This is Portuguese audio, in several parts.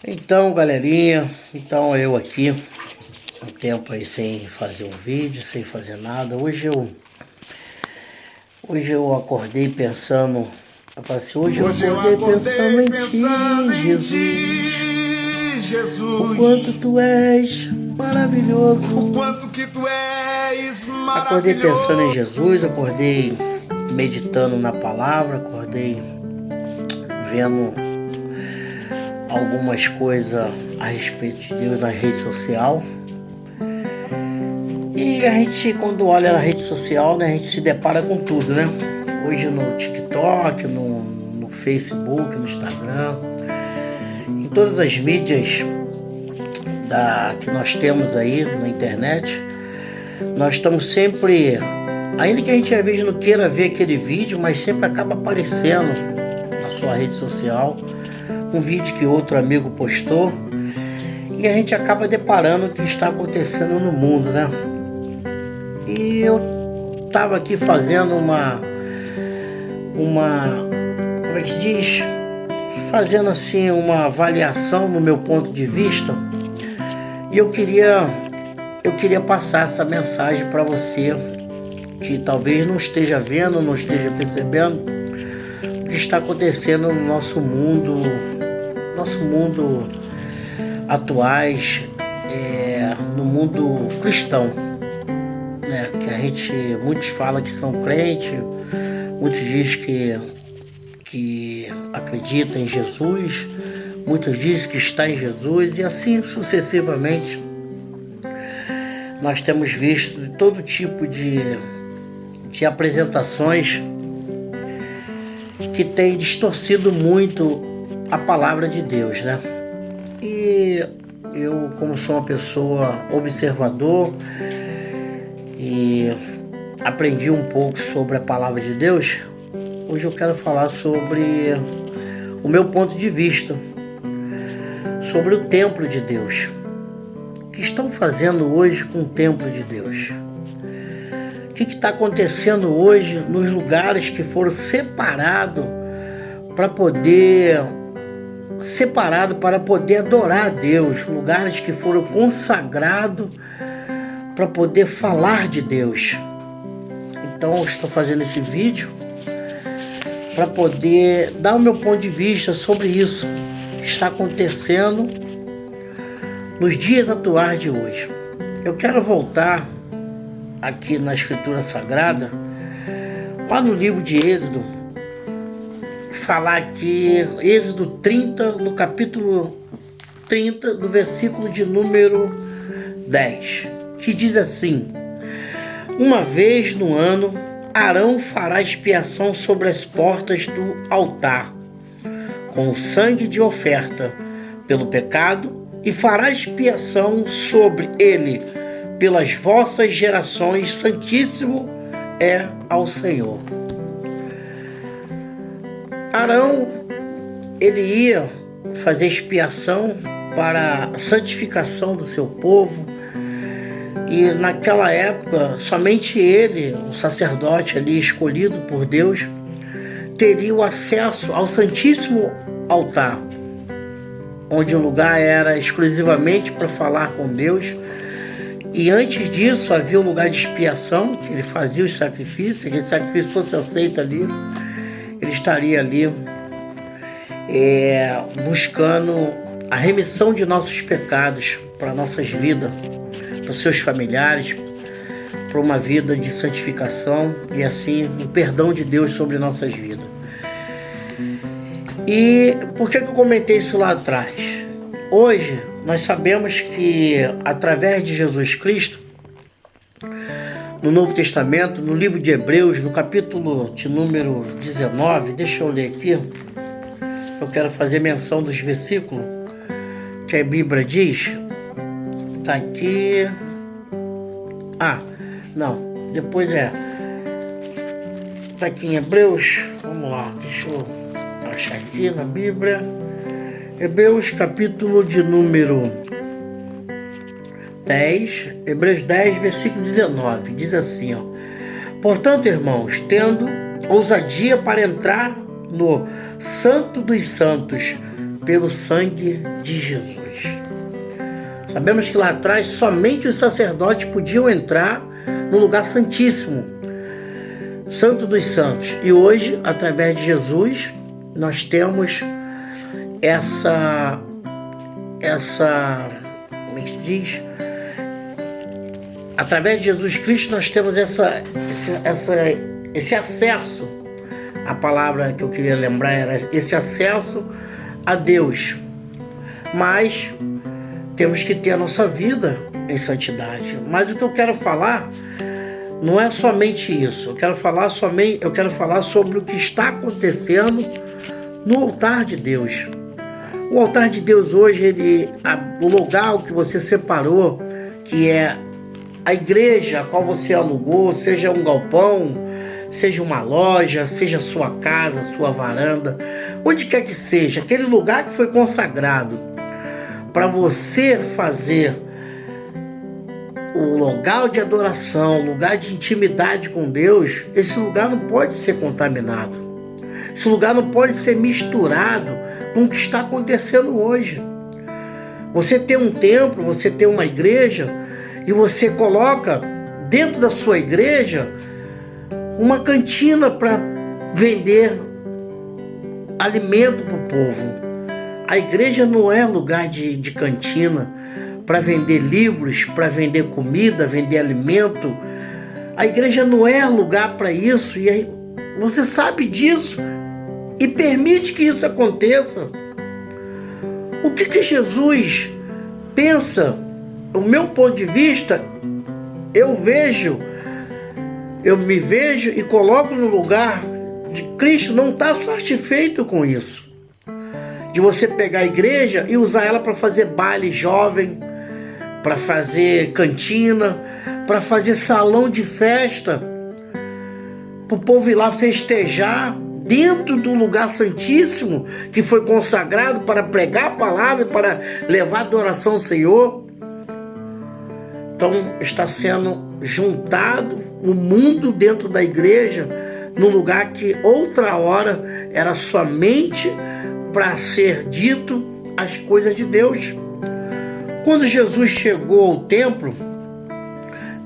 Então, galerinha, eu aqui, um tempo aí sem fazer um vídeo, sem fazer nada. Hoje eu acordei pensando, eu falei assim, hoje eu acordei pensando em ti, Jesus. O quanto tu és maravilhoso. O quanto que tu és maravilhoso. Acordei pensando em Jesus, acordei meditando na palavra, acordei vendo algumas coisas a respeito de Deus na rede social. E a gente, quando olha na rede social, né, a gente se depara com tudo, né? Hoje no TikTok, no Facebook, no Instagram, em todas as mídias que nós temos aí na internet, nós estamos sempre, ainda que a gente às vezes não queira ver aquele vídeo, mas sempre acaba aparecendo na sua rede social um vídeo que outro amigo postou e a gente acaba deparando o que está acontecendo no mundo, né? E eu estava aqui fazendo uma como é que se diz? Fazendo assim uma avaliação no meu ponto de vista, e eu queria passar essa mensagem para você que talvez não esteja vendo, não esteja percebendo o que está acontecendo no nosso mundo atuais, no mundo cristão, né? Que muitos falam que são crentes, muitos dizem que acreditam em Jesus, muitos dizem que está em Jesus, e assim sucessivamente. Nós temos visto todo tipo de apresentações que tem distorcido muito a palavra de Deus, né? E eu, como sou uma pessoa observador e aprendi um pouco sobre a palavra de Deus, hoje eu quero falar sobre o meu ponto de vista, sobre o templo de Deus. O que estão fazendo hoje com o templo de Deus? O que está acontecendo hoje nos lugares que foram separados para poder adorar a Deus, lugares que foram consagrados para poder falar de Deus? Então eu estou fazendo esse vídeo para poder dar o meu ponto de vista sobre isso que está acontecendo nos dias atuais de hoje. Eu quero voltar aqui na Escritura Sagrada, lá no livro de Êxodo, falar aqui, Êxodo 30, no capítulo 30, do versículo de número 10, que diz assim: uma vez no ano, Arão fará expiação sobre as portas do altar, com o sangue de oferta pelo pecado, e fará expiação sobre ele pelas vossas gerações, santíssimo é ao Senhor. Arão, ele ia fazer expiação para a santificação do seu povo, e naquela época somente ele, o sacerdote ali escolhido por Deus, teria o acesso ao santíssimo altar, onde o lugar era exclusivamente para falar com Deus. E antes disso havia o lugar de expiação, que ele fazia os sacrifícios. Se aquele sacrifício fosse aceito ali, ele estaria ali buscando a remissão de nossos pecados para nossas vidas, para os seus familiares, para uma vida de santificação e assim o perdão de Deus sobre nossas vidas. E por que eu comentei isso lá atrás? Hoje nós sabemos que através de Jesus Cristo, no Novo Testamento, no livro de Hebreus, no capítulo de número 19, deixa eu ler aqui, eu quero fazer menção dos versículos que a Bíblia diz, tá aqui, depois tá aqui em Hebreus, vamos lá, deixa eu achar aqui na Bíblia, Hebreus capítulo de número 10, Hebreus 10, versículo 19, diz assim, portanto, irmãos, tendo ousadia para entrar no Santo dos Santos, pelo sangue de Jesus. Sabemos que lá atrás somente os sacerdotes podiam entrar no lugar santíssimo, Santo dos Santos. E hoje, através de Jesus, nós temos essa como é que se diz? Através de Jesus Cristo nós temos esse acesso. A palavra que eu queria lembrar era esse acesso a Deus. Mas temos que ter a nossa vida em santidade. Mas o que eu quero falar não é somente isso. Eu quero falar sobre o que está acontecendo no altar de Deus. O altar de Deus hoje, o lugar que você separou, que é a igreja a qual você alugou, seja um galpão, seja uma loja, seja sua casa, sua varanda, onde quer que seja, aquele lugar que foi consagrado para você fazer o lugar de adoração, o lugar de intimidade com Deus, esse lugar não pode ser contaminado. Esse lugar não pode ser misturado com o que está acontecendo hoje. Você tem um templo, você tem uma igreja, e você coloca dentro da sua igreja uma cantina para vender alimento para o povo. A igreja não é lugar de cantina para vender livros, para vender comida, vender alimento. A igreja não é lugar para isso, e aí você sabe disso e permite que isso aconteça. O que Jesus pensa? O meu ponto de vista, eu me vejo e coloco no lugar de Cristo. Não está satisfeito com isso, de você pegar a igreja e usar ela para fazer baile jovem, para fazer cantina, para fazer salão de festa, para o povo ir lá festejar dentro do lugar santíssimo que foi consagrado para pregar a palavra e para levar adoração ao Senhor. Então está sendo juntado o mundo dentro da igreja, no lugar que outra hora era somente para ser dito as coisas de Deus. Quando Jesus chegou ao templo,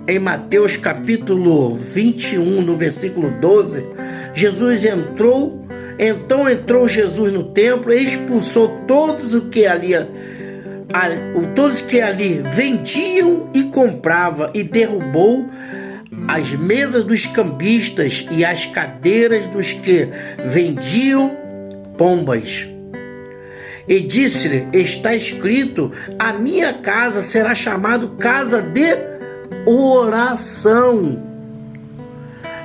em Mateus capítulo 21, no versículo 12, Então entrou Jesus no templo e expulsou todos que ali vendiam e compravam, e derrubou as mesas dos cambistas e as cadeiras dos que vendiam pombas. E disse-lhe: está escrito, a minha casa será chamada casa de oração,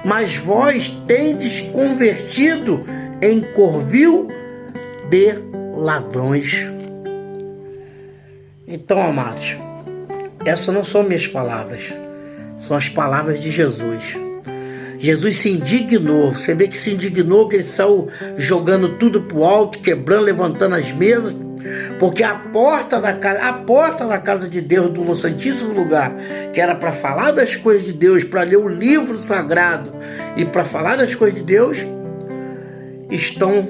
mas vós tendes convertido em covil de ladrões. Então, amados, essas não são minhas palavras, são as palavras de Jesus. Jesus se indignou, você vê que se indignou, que ele saiu jogando tudo para o alto, quebrando, levantando as mesas, porque a porta da casa de Deus, do Santíssimo Lugar, que era para falar das coisas de Deus, para ler o livro sagrado e para falar das coisas de Deus, estão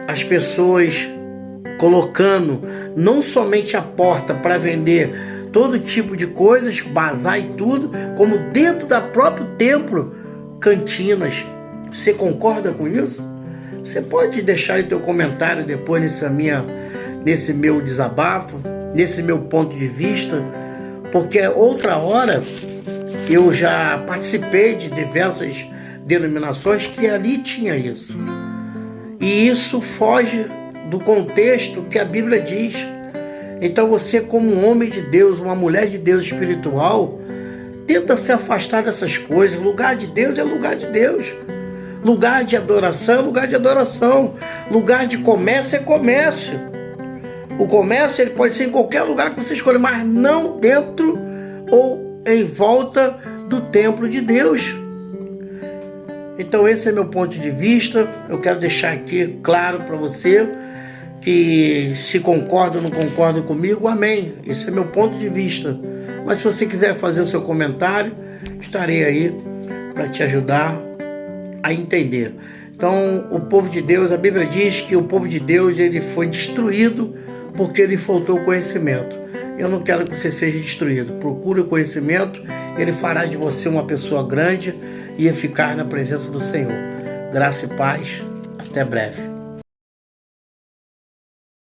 as pessoas colocando não somente a porta para vender todo tipo de coisas, bazar e tudo, como dentro do próprio templo, cantinas. Você concorda com isso? Você pode deixar aí teu comentário depois nesse meu desabafo, nesse meu ponto de vista, porque outra hora eu já participei de diversas denominações que ali tinha isso. E isso foge do contexto que a Bíblia diz. Então você, como um homem de Deus, uma mulher de Deus espiritual, tenta se afastar dessas coisas. Lugar de Deus é lugar de Deus. Lugar de adoração é lugar de adoração. Lugar de comércio é comércio. O comércio ele pode ser em qualquer lugar que você escolha, mas não dentro ou em volta do templo de Deus. Então esse é meu ponto de vista. Eu quero deixar aqui claro para você que se concorda ou não concorda comigo, amém. Esse é meu ponto de vista. Mas se você quiser fazer o seu comentário, estarei aí para te ajudar a entender. Então, o povo de Deus, a Bíblia diz que o povo de Deus ele foi destruído porque lhe faltou conhecimento. Eu não quero que você seja destruído. Procure o conhecimento, ele fará de você uma pessoa grande e eficaz na presença do Senhor. Graça e paz. Até breve.